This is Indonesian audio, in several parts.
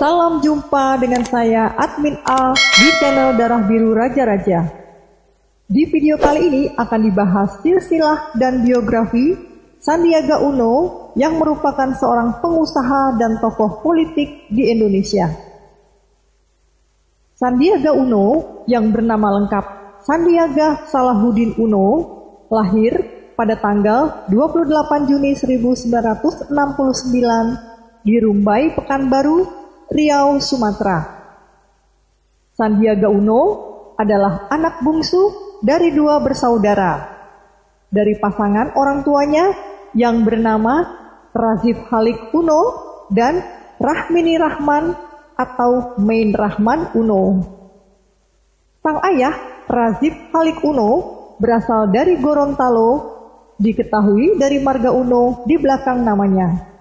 salam jumpa dengan saya Admin A di channel Darah Biru Raja-Raja. Di video kali ini akan dibahas silsilah dan biografi Sandiaga Uno yang merupakan seorang pengusaha dan tokoh politik di Indonesia. Sandiaga Uno yang bernama lengkap Sandiaga Salahuddin Uno lahir pada tanggal 28 Juni 1969 di Rumbai, Pekanbaru, Riau, Sumatera. Sandiaga Uno adalah anak bungsu dari dua bersaudara dari pasangan orang tuanya yang bernama Razif Halik Uno dan Rahmini Rahman atau Main Rahman Uno. Sang ayah Razif Halik Uno berasal dari Gorontalo, diketahui dari marga Uno di belakang namanya.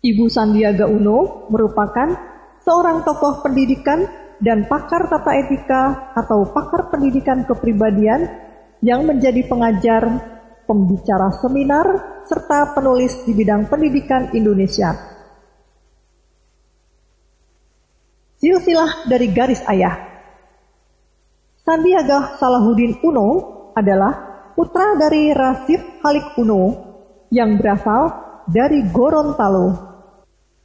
Ibu Sandiaga Uno merupakan seorang tokoh pendidikan dan pakar tata etika atau pakar pendidikan kepribadian yang menjadi pengajar, pembicara seminar, serta penulis di bidang pendidikan Indonesia. Silsilah dari garis ayah. Sandiaga Salahuddin Uno adalah putra dari Razif Halik Uno yang berasal dari Gorontalo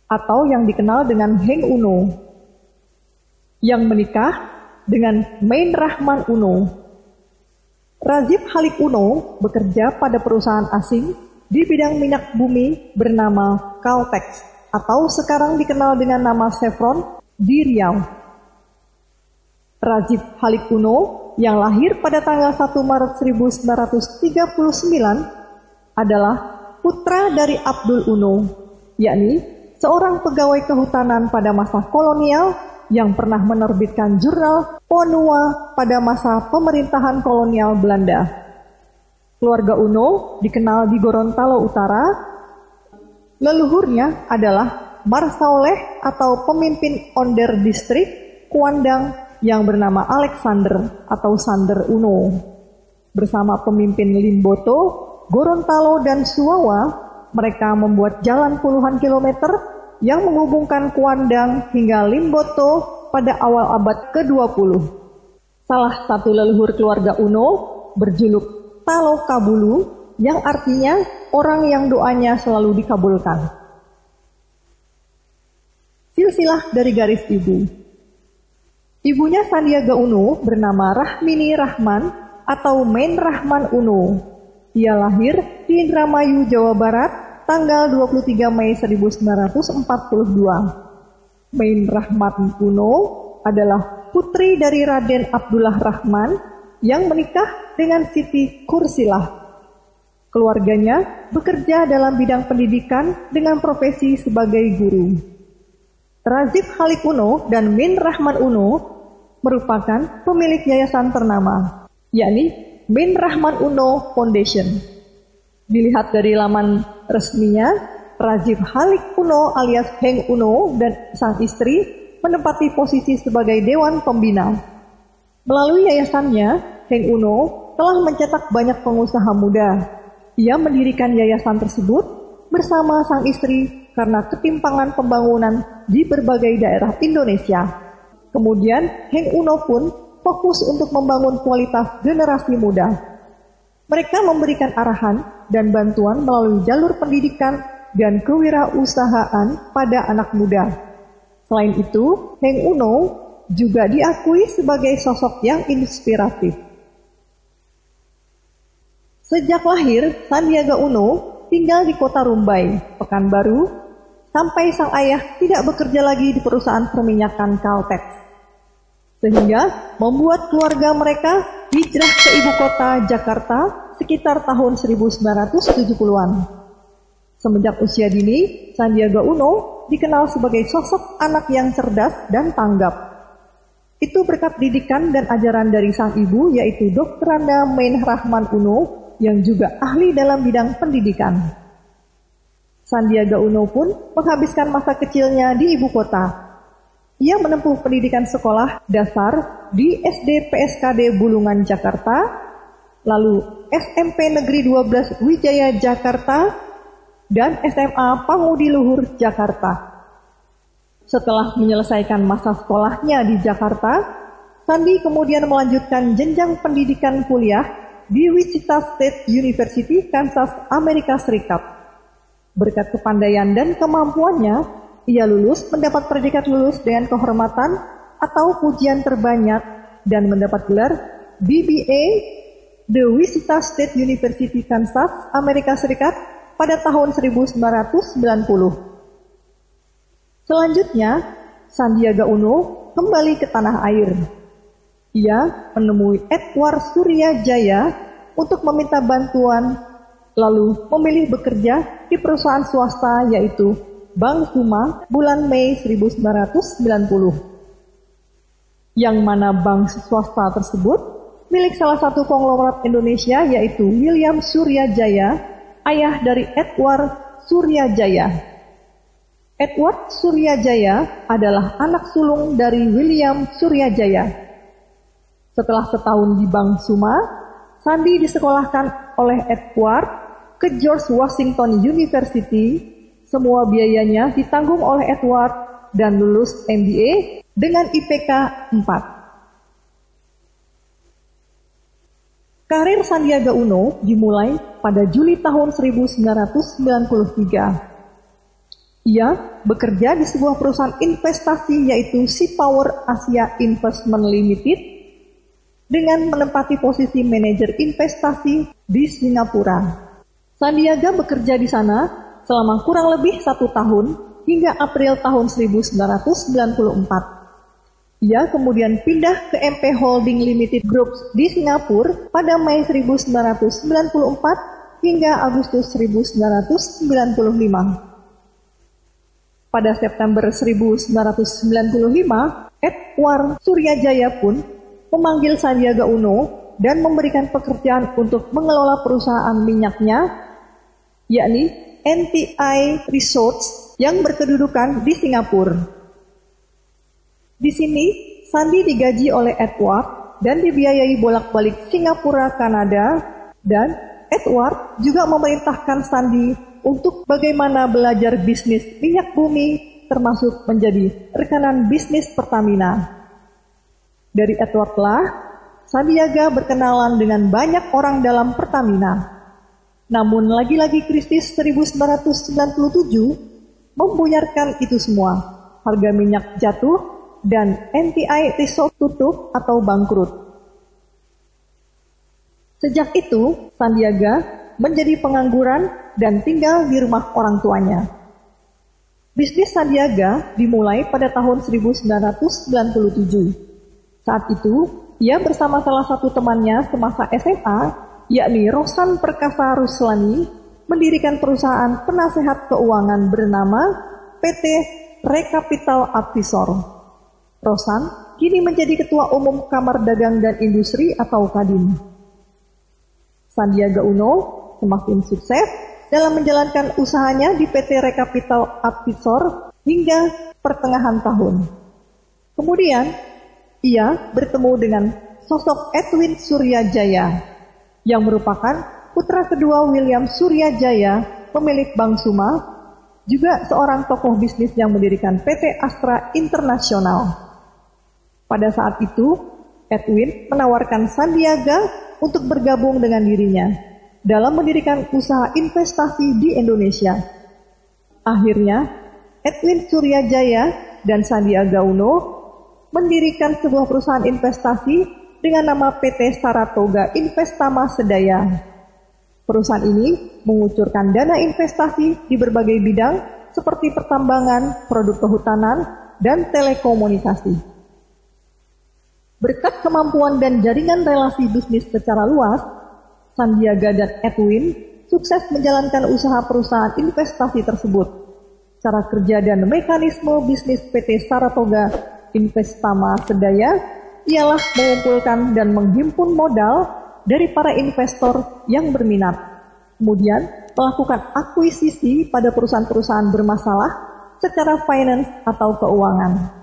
atau yang dikenal dengan Heng Uno, yang menikah dengan Main Rahman Uno. Razif Halik Uno bekerja pada perusahaan asing di bidang minyak bumi bernama Caltex atau sekarang dikenal dengan nama Chevron di Riau. Razif Halik Uno yang lahir pada tanggal 1 Maret 1939 adalah putra dari Abdul Uno, yakni seorang pegawai kehutanan pada masa kolonial yang pernah menerbitkan jurnal Ponua pada masa pemerintahan kolonial Belanda. Keluarga Uno dikenal di Gorontalo Utara. Leluhurnya adalah Marsaoleh atau pemimpin Onder Distrik Kuandang yang bernama Alexander atau Sander Uno. Bersama pemimpin Limboto, Gorontalo, dan Suwawa, mereka membuat jalan puluhan kilometer yang menghubungkan Kuandang hingga Limboto pada awal abad ke-20. Salah satu leluhur keluarga Uno berjuluk Talo Kabulu yang artinya orang yang doanya selalu dikabulkan. Silsilah dari garis ibu. Ibunya Sandiaga Uno bernama Rahmini Rahman atau Main Rahman Uno. Ia lahir di Indramayu, Jawa Barat, tanggal 23 Mei 1942. Main Rahman Uno adalah putri dari Raden Abdullah Rahman yang menikah dengan Siti Kursilah. Keluarganya bekerja dalam bidang pendidikan dengan profesi sebagai guru. Razif Halik Uno dan Main Rahman Uno merupakan pemilik yayasan ternama, yakni Main Rahman Uno Foundation. Dilihat dari laman resminya, Razif Halik Uno alias Heng Uno dan sang istri menempati posisi sebagai Dewan Pembina. Melalui yayasannya, Heng Uno telah mencetak banyak pengusaha muda. Ia mendirikan yayasan tersebut bersama sang istri karena ketimpangan pembangunan di berbagai daerah Indonesia. Kemudian Heng Uno pun fokus untuk membangun kualitas generasi muda. Mereka memberikan arahan dan bantuan melalui jalur pendidikan dan kewirausahaan pada anak muda. Selain itu, Heng Uno juga diakui sebagai sosok yang inspiratif. Sejak lahir, Sandiaga Uno tinggal di kota Rumbai, Pekanbaru, sampai sang ayah tidak bekerja lagi di perusahaan perminyakan Caltex, sehingga membuat keluarga mereka hijrah ke ibu kota Jakarta sekitar tahun 1970-an. Semenjak usia dini, Sandiaga Uno dikenal sebagai sosok anak yang cerdas dan tanggap. Itu berkat didikan dan ajaran dari sang ibu, yaitu Dr. Randa Main Rahman Uno, yang juga ahli dalam bidang pendidikan. Sandiaga Uno pun menghabiskan masa kecilnya di ibu kota. Ia menempuh pendidikan sekolah dasar di SD PSKD Bulungan, Jakarta, lalu SMP Negeri 12 Wijaya, Jakarta, dan SMA Pangudi Luhur, Jakarta. Setelah menyelesaikan masa sekolahnya di Jakarta, Sandi kemudian melanjutkan jenjang pendidikan kuliah di Wichita State University, Kansas, Amerika Serikat. Berkat kepandaian dan kemampuannya, ia lulus mendapat predikat lulus dengan kehormatan atau pujian terbanyak dan mendapat gelar BBA The Wichita State University, Kansas, Amerika Serikat pada tahun 1990. Selanjutnya, Sandiaga Uno kembali ke tanah air. Ia menemui Edward Suryajaya untuk meminta bantuan, lalu memilih bekerja di perusahaan swasta yaitu Bank Suma bulan Mei 1990. Yang mana bank swasta tersebut milik salah satu konglomerat Indonesia yaitu William Suryajaya, ayah dari Edward Suryajaya. Edward Suryajaya adalah anak sulung dari William Suryajaya. Setelah setahun di Bank Suma, Sandi disekolahkan oleh Edward ke George Washington University. Semua biayanya ditanggung oleh Edward dan lulus MBA dengan IPK 4. Karir Sandiaga Uno dimulai pada Juli tahun 1993. Ia bekerja di sebuah perusahaan investasi yaitu Sea Power Asia Investment Limited dengan menempati posisi manajer investasi di Singapura. Sandiaga bekerja di sana selama kurang lebih 1 tahun hingga April tahun 1994. Ia kemudian pindah ke MP Holding Limited Group di Singapura pada Mei 1994 hingga Agustus 1995. Pada September 1995, Edward Suryajaya pun memanggil Sandiaga Uno dan memberikan pekerjaan untuk mengelola perusahaan minyaknya, yakni NTI Resources yang berkedudukan di Singapura. Di sini, Sandi digaji oleh Edward dan dibiayai bolak-balik Singapura, Kanada, dan Edward juga memerintahkan Sandi untuk bagaimana belajar bisnis minyak bumi, termasuk menjadi rekanan bisnis Pertamina. Dari Edward lah, Sandiaga berkenalan dengan banyak orang dalam Pertamina. Namun lagi-lagi krisis 1997 membuyarkan itu semua. Harga minyak jatuh dan NTI Resources tutup atau bangkrut. Sejak itu, Sandiaga menjadi pengangguran dan tinggal di rumah orang tuanya. Bisnis Sandiaga dimulai pada tahun 1997. Saat itu, ia bersama salah satu temannya semasa SMA, yakni Rosan Perkasa Ruslani, mendirikan perusahaan penasehat keuangan bernama PT Rekapital Advisor. Rosan kini menjadi Ketua Umum Kamar Dagang dan Industri atau Kadin. Sandiaga Uno semakin sukses dalam menjalankan usahanya di PT Rekapital Advisor hingga pertengahan tahun. Kemudian, ia bertemu dengan sosok Edwin Suryajaya, yang merupakan putra kedua William Suryajaya, pemilik Bank Suma, juga seorang tokoh bisnis yang mendirikan PT Astra Internasional. Pada saat itu, Edwin menawarkan Sandiaga untuk bergabung dengan dirinya dalam mendirikan usaha investasi di Indonesia. Akhirnya, Edwin Suryajaya dan Sandiaga Uno mendirikan sebuah perusahaan investasi dengan nama PT Saratoga Investama Sedaya. Perusahaan ini mengucurkan dana investasi di berbagai bidang seperti pertambangan, produk kehutanan, dan telekomunikasi. Berkat kemampuan dan jaringan relasi bisnis secara luas, Sandiaga dan Edwin sukses menjalankan usaha perusahaan investasi tersebut. Cara kerja dan mekanisme bisnis PT Saratoga Investama Sedaya ialah mengumpulkan dan menghimpun modal dari para investor yang berminat, kemudian melakukan akuisisi pada perusahaan-perusahaan bermasalah secara finance atau keuangan.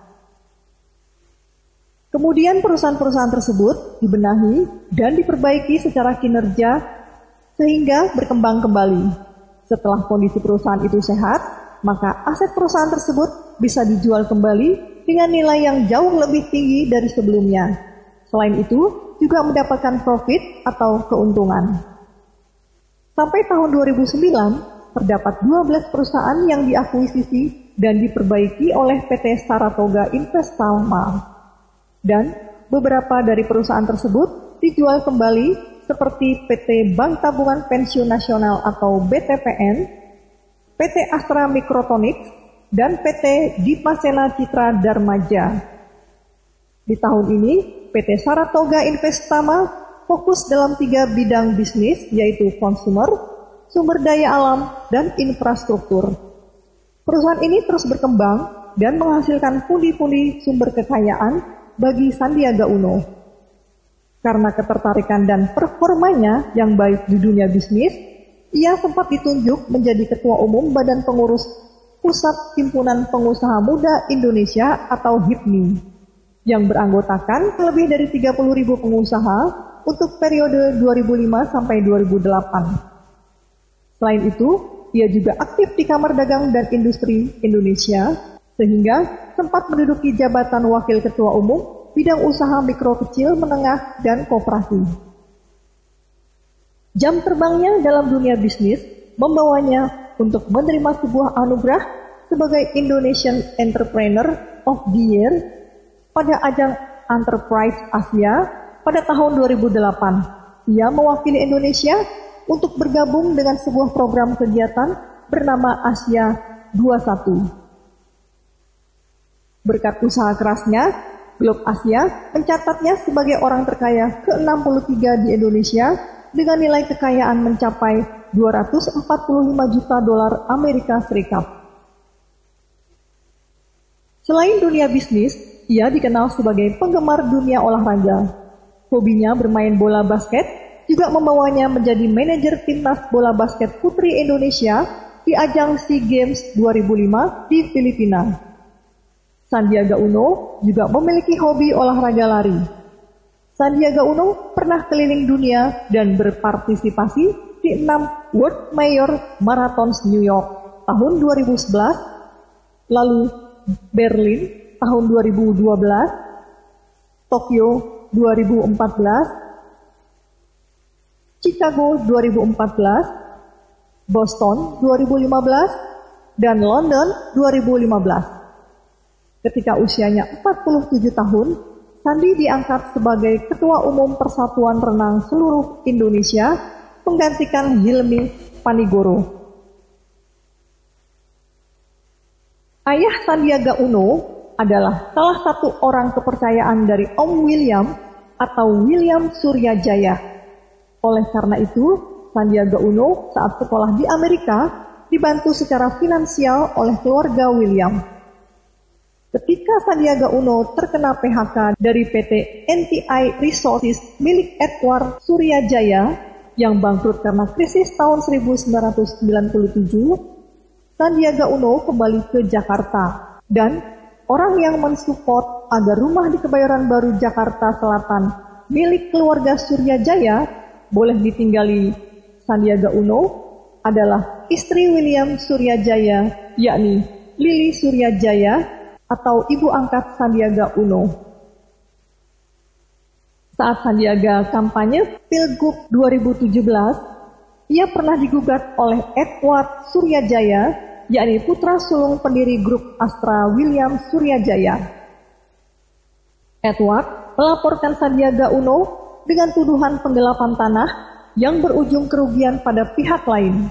Kemudian perusahaan-perusahaan tersebut dibenahi dan diperbaiki secara kinerja sehingga berkembang kembali. Setelah kondisi perusahaan itu sehat, maka aset perusahaan tersebut bisa dijual kembali dengan nilai yang jauh lebih tinggi dari sebelumnya. Selain itu, juga mendapatkan profit atau keuntungan. Sampai tahun 2009, terdapat 12 perusahaan yang diakuisisi dan diperbaiki oleh PT Saratoga Investama. Dan beberapa dari perusahaan tersebut dijual kembali seperti PT Bank Tabungan Pensiun Nasional atau BTPN, PT Astra Microtronics, dan PT Dipasena Citra Darmaja. Di tahun ini, PT Saratoga Investama fokus dalam 3 bidang bisnis, yaitu consumer, sumber daya alam, dan infrastruktur. Perusahaan ini terus berkembang dan menghasilkan pundi-pundi sumber kekayaan bagi Sandiaga Uno. Karena ketertarikan dan performanya yang baik di dunia bisnis, ia sempat ditunjuk menjadi Ketua Umum Badan Pengurus Pusat Himpunan Pengusaha Muda Indonesia atau HIPMI, yang beranggotakan lebih dari 30.000 pengusaha untuk periode 2005 sampai 2008. Selain itu, ia juga aktif di Kamar Dagang dan Industri Indonesia, sehingga sempat menduduki jabatan Wakil Ketua Umum Bidang Usaha Mikro Kecil Menengah dan Koperasi. Jam terbangnya dalam dunia bisnis membawanya untuk menerima sebuah anugerah sebagai Indonesian Entrepreneur of the Year pada ajang Enterprise Asia pada tahun 2008. Ia mewakili Indonesia untuk bergabung dengan sebuah program kegiatan bernama Asia 21. Berkat usaha kerasnya, Globe Asia mencatatnya sebagai orang terkaya ke-63 di Indonesia dengan nilai kekayaan mencapai 245 juta dolar Amerika Serikat. Selain dunia bisnis, ia dikenal sebagai penggemar dunia olahraga. Hobinya bermain bola basket juga membawanya menjadi manajer timnas bola basket putri Indonesia di ajang SEA Games 2005 di Filipina. Sandiaga Uno juga memiliki hobi olahraga lari. Sandiaga Uno pernah keliling dunia dan berpartisipasi di 6 World Major Marathons New York tahun 2011, lalu Berlin tahun 2012, Tokyo 2014, Chicago 2014, Boston 2015, dan London 2015. Ketika usianya 47 tahun, Sandi diangkat sebagai Ketua Umum Persatuan Renang Seluruh Indonesia, menggantikan Hilmi Panigoro. Ayah Sandiaga Uno adalah salah satu orang kepercayaan dari Om William atau William Suryajaya. Oleh karena itu, Sandiaga Uno saat sekolah di Amerika dibantu secara finansial oleh keluarga William. Ketika Sandiaga Uno terkena PHK dari PT NTI Resources milik Edward Suryajaya yang bangkrut karena krisis tahun 1997, Sandiaga Uno kembali ke Jakarta dan orang yang mensupport agar rumah di Kebayoran Baru Jakarta Selatan milik keluarga Suryajaya boleh ditinggali Sandiaga Uno adalah istri William Suryajaya, yakni Lili Suryajaya atau ibu angkat Sandiaga Uno. Saat Sandiaga kampanye Pilgub 2017, ia pernah digugat oleh Edward Suryajaya, yakni putra sulung pendiri grup Astra William Suryajaya. Edward melaporkan Sandiaga Uno dengan tuduhan penggelapan tanah yang berujung kerugian pada pihak lain.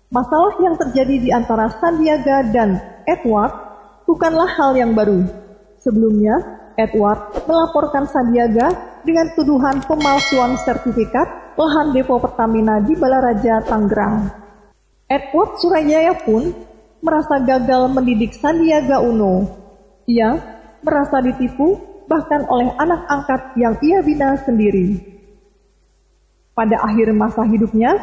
Masalah yang terjadi di antara Sandiaga dan Edward bukanlah hal yang baru. Sebelumnya, Edward melaporkan Sandiaga dengan tuduhan pemalsuan sertifikat lahan depo Pertamina di Balaraja, Tangerang. Edward Suryajaya pun merasa gagal mendidik Sandiaga Uno. Ia merasa ditipu bahkan oleh anak angkat yang ia bina sendiri. Pada akhir masa hidupnya,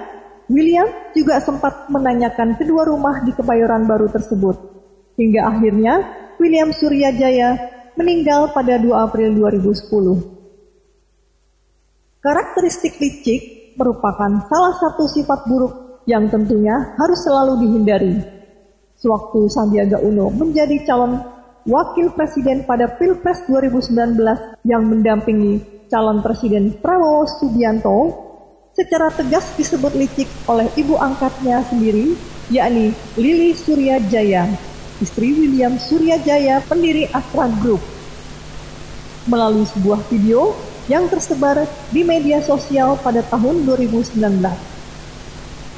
William juga sempat menanyakan kedua rumah di Kebayoran Baru tersebut. Hingga akhirnya William Suryajaya meninggal pada 2 April 2010. Karakteristik licik merupakan salah satu sifat buruk yang tentunya harus selalu dihindari. Sewaktu Sandiaga Uno menjadi calon wakil presiden pada Pilpres 2019 yang mendampingi calon presiden Prabowo Subianto, secara tegas disebut licik oleh ibu angkatnya sendiri, yakni Lili Suryajaya, istri William Suryajaya, pendiri Astra Group. Melalui sebuah video yang tersebar di media sosial pada tahun 2019.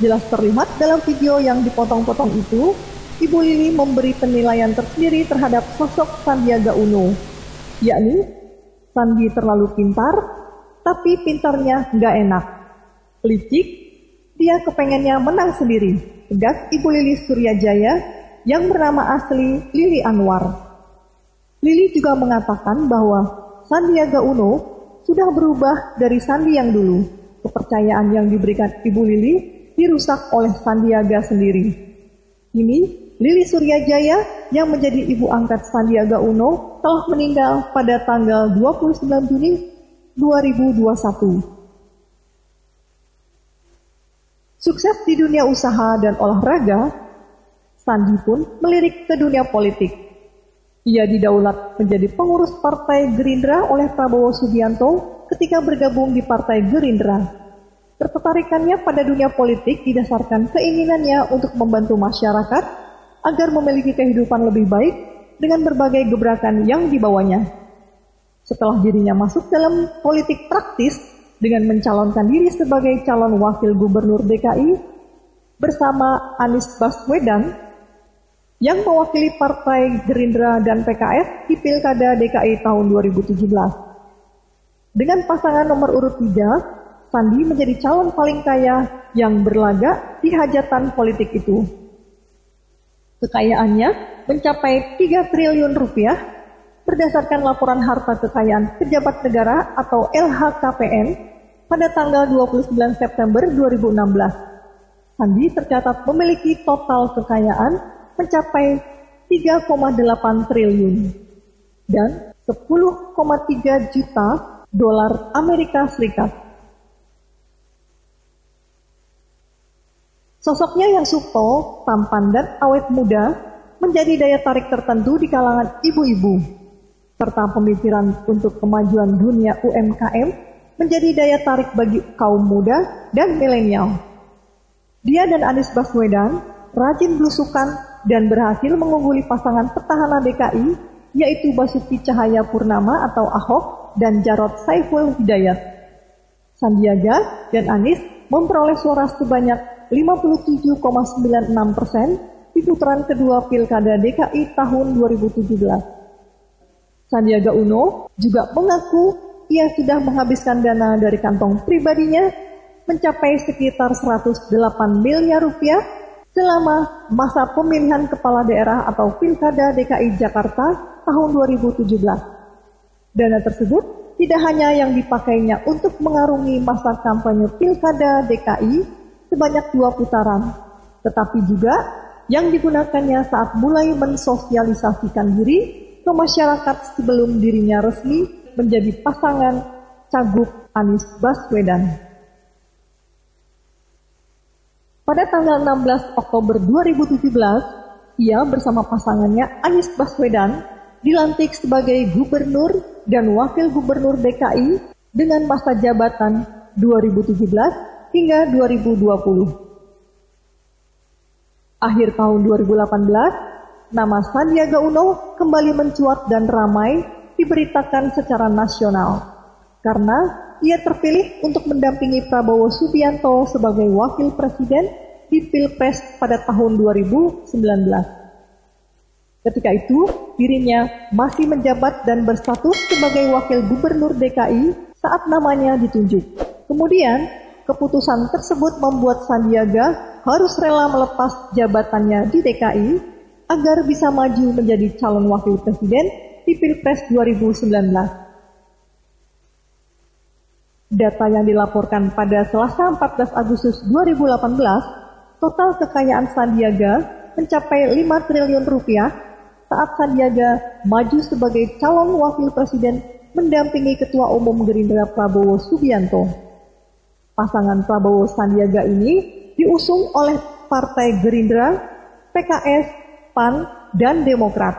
Jelas terlihat dalam video yang dipotong-potong itu, Ibu Lili memberi penilaian tersendiri terhadap sosok Sandiaga Uno, yakni Sandi terlalu pintar, tapi pintarnya nggak enak. Licik, dia kepengennya menang sendiri, tegas Ibu Lili Suryajaya yang bernama asli Lili Anwar. Lili juga mengatakan bahwa Sandiaga Uno sudah berubah dari Sandi yang dulu. Kepercayaan yang diberikan Ibu Lili dirusak oleh Sandiaga sendiri. Ini Lili Suryajaya yang menjadi ibu angkat Sandiaga Uno telah meninggal pada tanggal 29 Juni 2021. Sukses di dunia usaha dan olahraga, Sandi pun melirik ke dunia politik. Ia didaulat menjadi pengurus Partai Gerindra oleh Prabowo Subianto ketika bergabung di Partai Gerindra. Ketertarikannya pada dunia politik didasarkan keinginannya untuk membantu masyarakat agar memiliki kehidupan lebih baik dengan berbagai gebrakan yang dibawanya. Setelah dirinya masuk dalam politik praktis dengan mencalonkan diri sebagai calon wakil gubernur DKI bersama Anies Baswedan yang mewakili Partai Gerindra dan PKS di Pilkada DKI tahun 2017. Dengan pasangan nomor urut 3, Sandi menjadi calon paling kaya yang berlaga di hajatan politik itu. Kekayaannya mencapai 3 triliun rupiah berdasarkan laporan harta kekayaan pejabat negara atau LHKPN pada tanggal 29 September 2016. Sandi tercatat memiliki total kekayaan mencapai 3,8 triliun dan 10,3 juta dolar Amerika Serikat. Sosoknya yang supel, tampan, dan awet muda menjadi daya tarik tertentu di kalangan ibu-ibu, serta pemikiran untuk kemajuan dunia UMKM menjadi daya tarik bagi kaum muda dan milenial. Dia dan Anies Baswedan rajin belusukan dan berhasil mengungguli pasangan petahana DKI, yaitu Basuki Cahayapurnama atau Ahok dan Jarod Saiful Hidayat. Sandiaga dan Anies memperoleh suara sebanyak 57,96% di putaran kedua Pilkada DKI tahun 2017. Sandiaga Uno juga mengaku ia sudah menghabiskan dana dari kantong pribadinya mencapai sekitar 108 miliar rupiah selama masa pemilihan kepala daerah atau Pilkada DKI Jakarta tahun 2017. Dana tersebut tidak hanya yang dipakainya untuk mengarungi masa kampanye Pilkada DKI sebanyak 2 putaran, tetapi juga yang digunakannya saat mulai mensosialisasikan diri ke masyarakat sebelum dirinya resmi menjadi pasangan Cagup Anies Baswedan. Pada tanggal 16 Oktober 2017, ia bersama pasangannya Anies Baswedan dilantik sebagai gubernur dan wakil gubernur DKI dengan masa jabatan 2017 hingga 2020. Akhir tahun 2018, nama Sandiaga Uno kembali mencuat dan ramai diberitakan secara nasional karena ia terpilih untuk mendampingi Prabowo Subianto sebagai wakil presiden di Pilpres pada tahun 2019. Ketika itu, dirinya masih menjabat dan berstatus sebagai wakil gubernur DKI saat namanya ditunjuk. Kemudian, keputusan tersebut membuat Sandiaga harus rela melepas jabatannya di DKI agar bisa maju menjadi calon wakil presiden di Pilpres 2019. Data yang dilaporkan pada Selasa 14 Agustus 2018, total kekayaan Sandiaga mencapai 5 triliun rupiah saat Sandiaga maju sebagai calon wakil presiden mendampingi Ketua Umum Gerindra Prabowo Subianto. Pasangan Prabowo Sandiaga ini diusung oleh Partai Gerindra, PKS, PAN, dan Demokrat.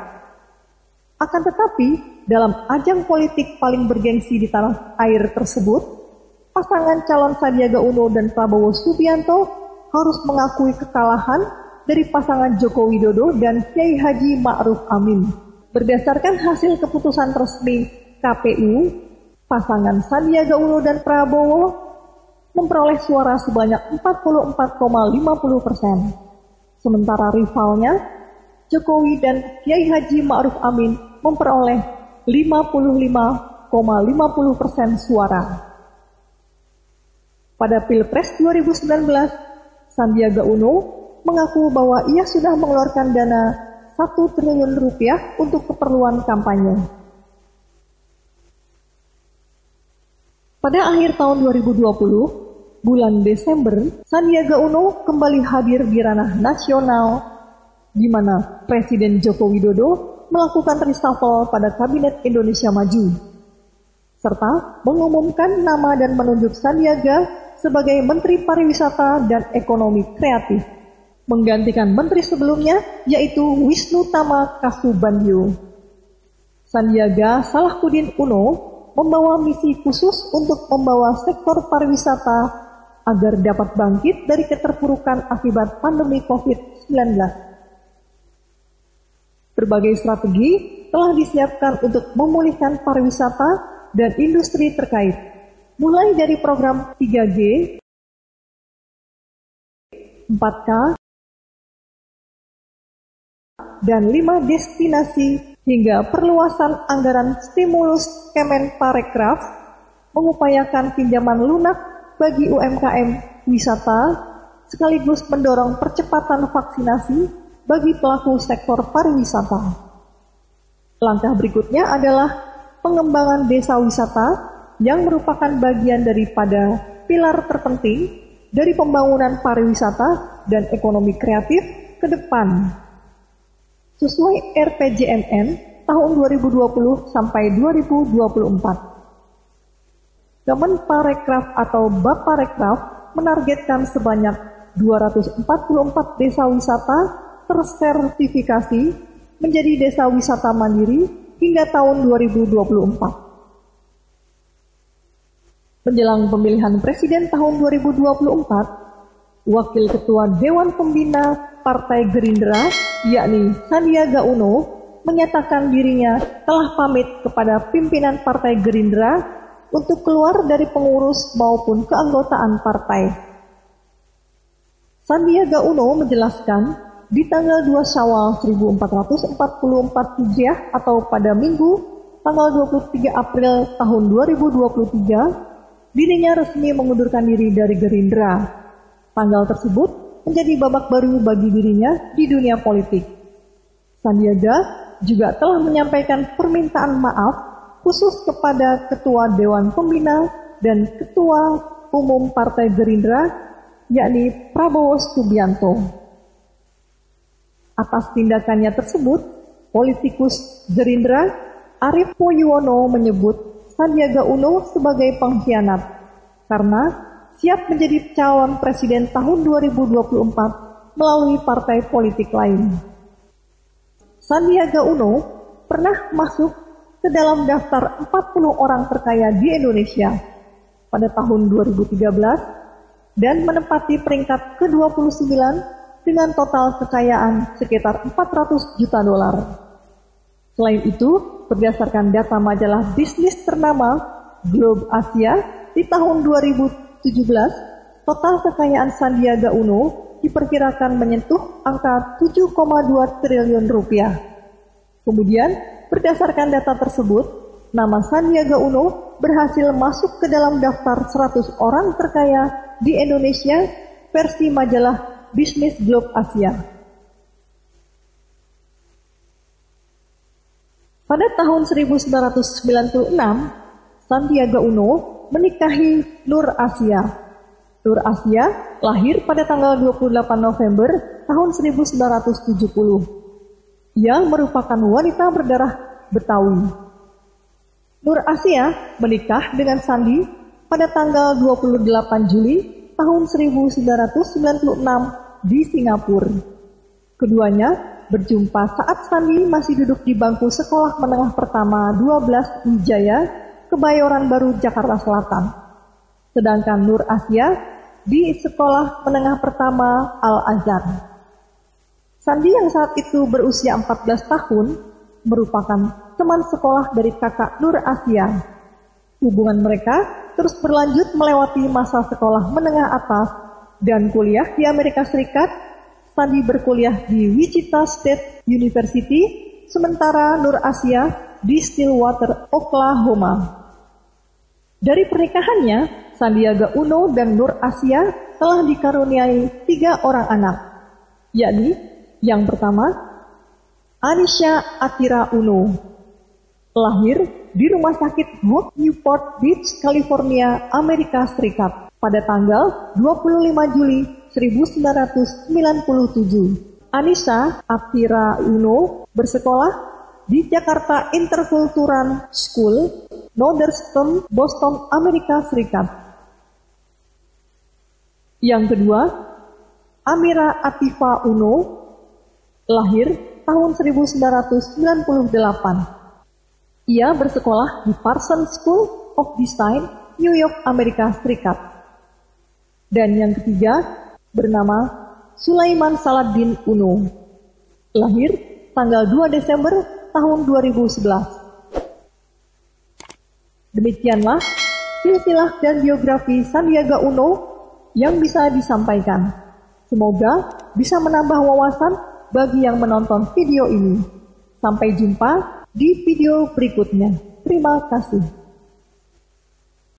Akan tetapi, dalam ajang politik paling bergengsi di tanah air tersebut, pasangan calon Sandiaga Uno dan Prabowo Subianto harus mengakui kekalahan dari pasangan Joko Widodo dan Kiai Haji Ma'ruf Amin. Berdasarkan hasil keputusan resmi KPU, pasangan Sandiaga Uno dan Prabowo memperoleh suara sebanyak 44,50%. Sementara rivalnya, Jokowi dan Kiai Haji Ma'ruf Amin memperoleh 55,50% suara. Pada Pilpres 2019, Sandiaga Uno mengaku bahwa ia sudah mengeluarkan dana 1 triliun rupiah untuk keperluan kampanye. Pada akhir tahun 2020, bulan Desember, Sandiaga Uno kembali hadir di ranah nasional, di mana Presiden Joko Widodo melakukan reshuffle pada Kabinet Indonesia Maju, serta mengumumkan nama dan menunjuk Sandiaga sebagai Menteri Pariwisata dan Ekonomi Kreatif, menggantikan menteri sebelumnya yaitu Wisnu Tama Kasubandyo. Sandiaga Salahuddin Uno membawa misi khusus untuk membawa sektor pariwisata agar dapat bangkit dari keterpurukan akibat pandemi COVID-19. Berbagai strategi telah disiapkan untuk memulihkan pariwisata dan industri terkait, mulai dari program 3G, 4K, dan 5 destinasi hingga perluasan anggaran stimulus Kemenparekraf, mengupayakan pinjaman lunak bagi UMKM wisata, sekaligus mendorong percepatan vaksinasi bagi pelaku sektor pariwisata. Langkah berikutnya adalah pengembangan desa wisata yang merupakan bagian daripada pilar terpenting dari pembangunan pariwisata dan ekonomi kreatif ke depan. Sesuai RPJMN tahun 2020 sampai 2024. Kemenparekraf atau Bapparekraf menargetkan sebanyak 244 desa wisata tersertifikasi menjadi desa wisata mandiri hingga tahun 2024. Menjelang pemilihan presiden tahun 2024, Wakil Ketua Dewan Pembina Partai Gerindra, yakni Sandiaga Uno, menyatakan dirinya telah pamit kepada pimpinan Partai Gerindra untuk keluar dari pengurus maupun keanggotaan partai. Sandiaga Uno menjelaskan, di tanggal 2 Syawal 1444 Hijriah atau pada Minggu tanggal 23 April tahun 2023, dirinya resmi mengundurkan diri dari Gerindra. Tanggal tersebut menjadi babak baru bagi dirinya di dunia politik. Sandiaga juga telah menyampaikan permintaan maaf khusus kepada Ketua Dewan Pembina dan Ketua Umum Partai Gerindra, yakni Prabowo Subianto. Atas tindakannya tersebut, politikus Gerindra Arief Poyuwono menyebut Sandiaga Uno sebagai pengkhianat karena siap menjadi calon presiden tahun 2024 melalui partai politik lain. Sandiaga Uno pernah masuk ke dalam daftar 40 orang terkaya di Indonesia pada tahun 2013 dan menempati peringkat ke-29 dengan total kekayaan sekitar 400 juta dolar. Selain itu, berdasarkan data majalah bisnis ternama Globe Asia di tahun 2017, total kekayaan Sandiaga Uno diperkirakan menyentuh angka 7,2 triliun rupiah. Kemudian, berdasarkan data tersebut, nama Sandiaga Uno berhasil masuk ke dalam daftar 100 orang terkaya di Indonesia versi majalah Bisnis Globe Asia. Pada tahun 1996, Sandiaga Uno menikahi Nur Asia. Nur Asia lahir pada tanggal 28 November tahun 1970. Ia merupakan wanita berdarah Betawi. Nur Asia menikah dengan Sandi pada tanggal 28 Juli tahun 1996 di Singapura. Keduanya berjumpa saat Sandi masih duduk di bangku sekolah menengah pertama 12 Wijaya, Kebayoran Baru, Jakarta Selatan. Sedangkan Nur Asia di sekolah menengah pertama Al-Azhar. Sandi yang saat itu berusia 14 tahun merupakan teman sekolah dari kakak Nur Asia. Hubungan mereka terus berlanjut melewati masa sekolah menengah atas dan kuliah di Amerika Serikat. Sandi berkuliah di Wichita State University, sementara Nur Asia di Stillwater, Oklahoma. Dari pernikahannya, Sandiaga Uno dan Nur Asia telah dikaruniai 3 orang anak, yakni yang pertama, Anisha Atira Uno, lahir di Rumah Sakit Hood, Newport Beach, California, Amerika Serikat pada tanggal 25 Juli 1997. Anisha Atira Uno bersekolah di Jakarta Intercultural School, Northeastern, Boston, Amerika Serikat. Yang kedua, Amira Atifa Uno, lahir tahun 1998. Ia bersekolah di Parsons School of Design, New York, Amerika Serikat. Dan yang ketiga, bernama Sulaiman Saladdin Uno, lahir tanggal 2 Desember tahun 2011. Demikianlah silsilah dan biografi Sandiaga Uno yang bisa disampaikan. Semoga bisa menambah wawasan bagi yang menonton video ini. Sampai jumpa di video berikutnya. Terima kasih.